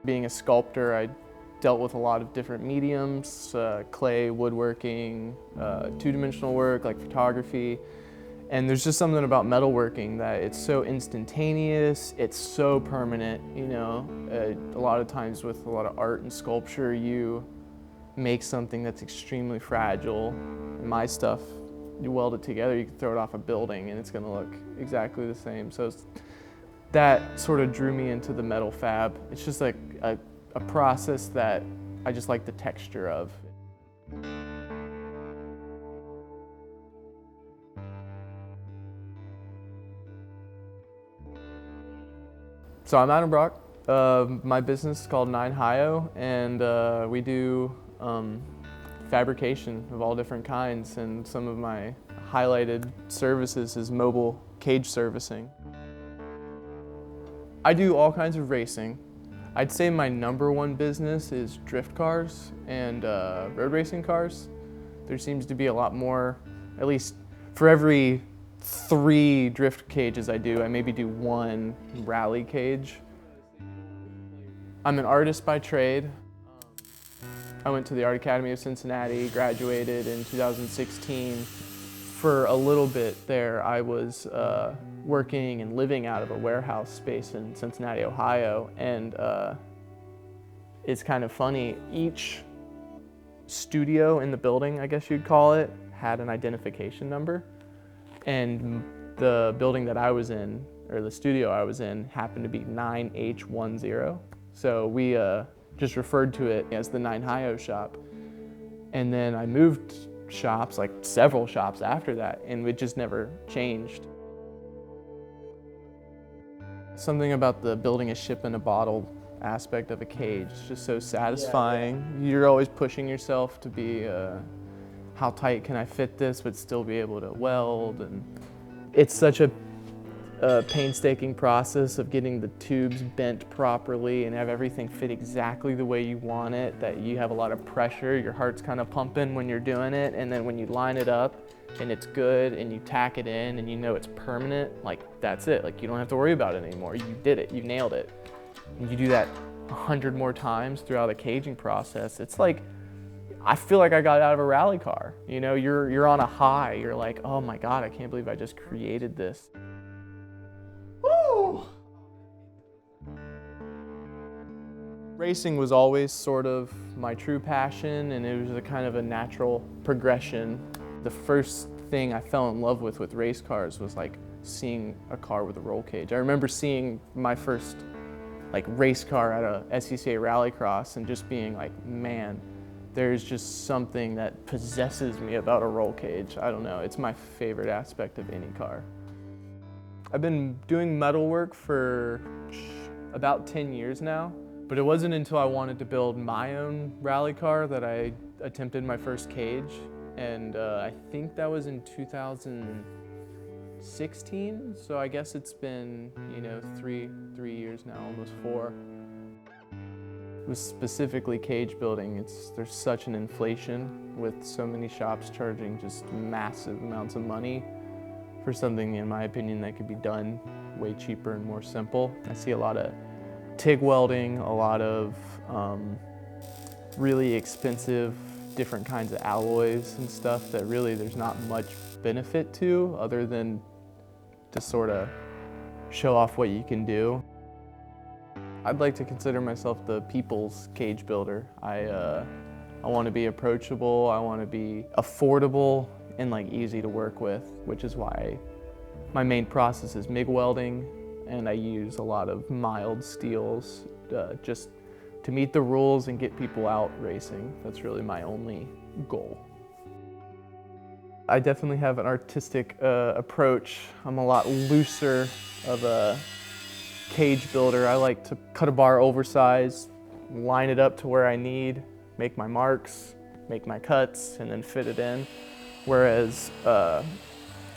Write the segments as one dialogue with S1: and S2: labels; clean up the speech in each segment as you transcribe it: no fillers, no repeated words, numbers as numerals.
S1: Being a sculptor, I dealt with a lot of different mediums, clay, woodworking, two-dimensional work like photography. And there's just something about metalworking that it's so instantaneous, it's so permanent, you know. A lot of times with a lot of art and sculpture, you make something that's extremely fragile. And my stuff, you weld it together, you can throw it off a building and it's gonna look exactly the same. So that sort of drew me into the metal fab. It's just like a process that I just like the texture of. So I'm Adam Brock. My business is called 9 Hio, and we do fabrication of all different kinds, and some of my highlighted services is mobile cage servicing. I do all kinds of racing. I'd say my #1 business is drift cars and road racing cars. There seems to be a lot more, at least for every 3 drift cages I do, I maybe do 1 rally cage. I'm an artist by trade. I went to the Art Academy of Cincinnati, graduated in 2016. For a little bit there, I was working and living out of a warehouse space in Cincinnati, Ohio, and it's kind of funny. Each studio in the building, I guess you'd call it, had an identification number. And the building that I was in, or the studio I was in, happened to be 9H10. So we just referred to it as the 9 Hio shop. And then I moved shops, like several shops after that, and it just never changed. Something about the building a ship in a bottle aspect of a cage is just so satisfying. Yeah. You're always pushing yourself to be how tight can I fit this but still be able to weld, and it's such a painstaking process of getting the tubes bent properly and have everything fit exactly the way you want it, that you have a lot of pressure, your heart's kind of pumping when you're doing it, and then when you line it up and it's good and you tack it in and you know it's permanent, like that's it, like you don't have to worry about it anymore. You did it, you nailed it. And you do that 100 more times throughout the caging process. It's like, I feel like I got out of a rally car. You know, you're on a high. You're like, oh my God, I can't believe I just created this. Woo! Racing was always sort of my true passion, and it was a kind of a natural progression. The first thing I fell in love with race cars was like seeing a car with a roll cage. I remember seeing my first like race car at a SCCA rallycross and just being like, man, there's just something that possesses me about a roll cage. I don't know, it's my favorite aspect of any car. I've been doing metalwork for about 10 years now, but it wasn't until I wanted to build my own rally car that I attempted my first cage. And I think that was in 2016, so I guess it's been, you know, three years now, almost 4. With specifically cage building, there's such an inflation with so many shops charging just massive amounts of money for something, in my opinion, that could be done way cheaper and more simple. I see a lot of TIG welding, a lot of really expensive different kinds of alloys and stuff that really there's not much benefit to other than to sort of show off what you can do. I'd like to consider myself the people's cage builder. I want to be approachable, I want to be affordable and like easy to work with, which is why my main process is MIG welding, and I use a lot of mild steels just to meet the rules and get people out racing. That's really my only goal. I definitely have an artistic approach. I'm a lot looser of a cage builder. I like to cut a bar oversized, line it up to where I need, make my marks, make my cuts, and then fit it in. Whereas a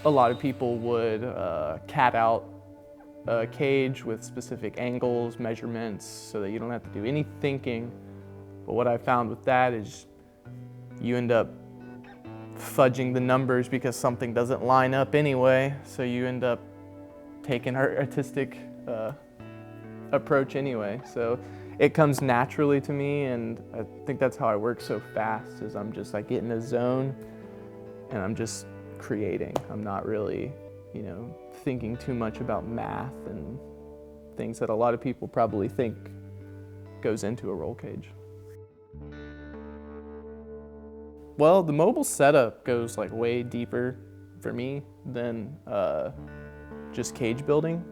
S1: lot of people would cat out a cage with specific angles, measurements, so that you don't have to do any thinking. But what I found with that is you end up fudging the numbers because something doesn't line up anyway, so you end up taking an artistic approach anyway. So it comes naturally to me, and I think that's how I work so fast, is I'm just like get in a zone and I'm just creating. I'm not really, thinking too much about math and things that a lot of people probably think goes into a roll cage. Well, the mobile setup goes like way deeper for me than just cage building.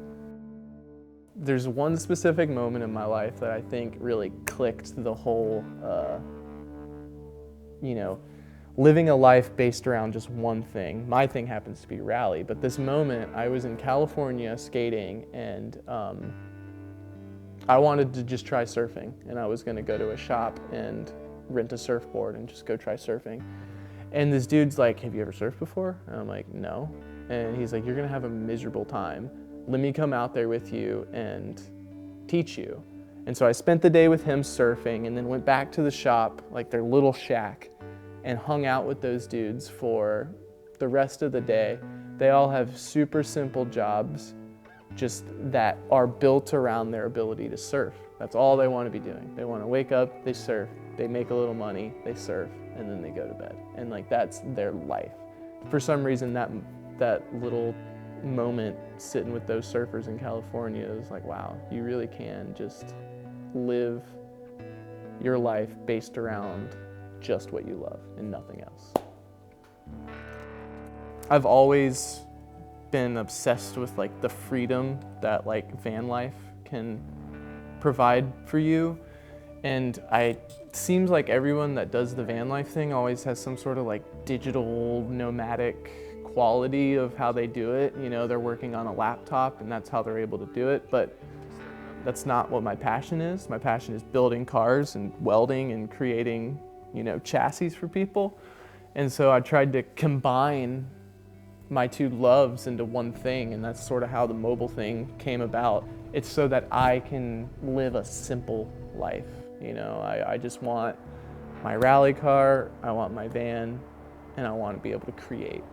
S1: There's one specific moment in my life that I think really clicked the whole, living a life based around just one thing. My thing happens to be rally, but this moment I was in California skating, and I wanted to just try surfing, and I was gonna go to a shop and rent a surfboard and just go try surfing. And this dude's like, have you ever surfed before? And I'm like, no. And he's like, you're gonna have a miserable time. Let me come out there with you and teach you. And so I spent the day with him surfing, and then went back to the shop, like their little shack, and hung out with those dudes for the rest of the day. They all have super simple jobs, just that are built around their ability to surf. That's all they want to be doing. They want to wake up, they surf, they make a little money, they surf, and then they go to bed. And like that's their life. For some reason, that little moment sitting with those surfers in California is like, wow, you really can just live your life based around just what you love and nothing else. I've always been obsessed with like the freedom that like van life can provide for you. And it seems like everyone that does the van life thing always has some sort of like digital nomadic quality of how they do it. They're working on a laptop and that's how they're able to do it. But that's not what my passion is. My passion is building cars and welding and creating, chassis for people. And so I tried to combine my two loves into one thing, and that's sort of how the mobile thing came about. It's so that I can live a simple life. I just want my rally car, I want my van, and I want to be able to create.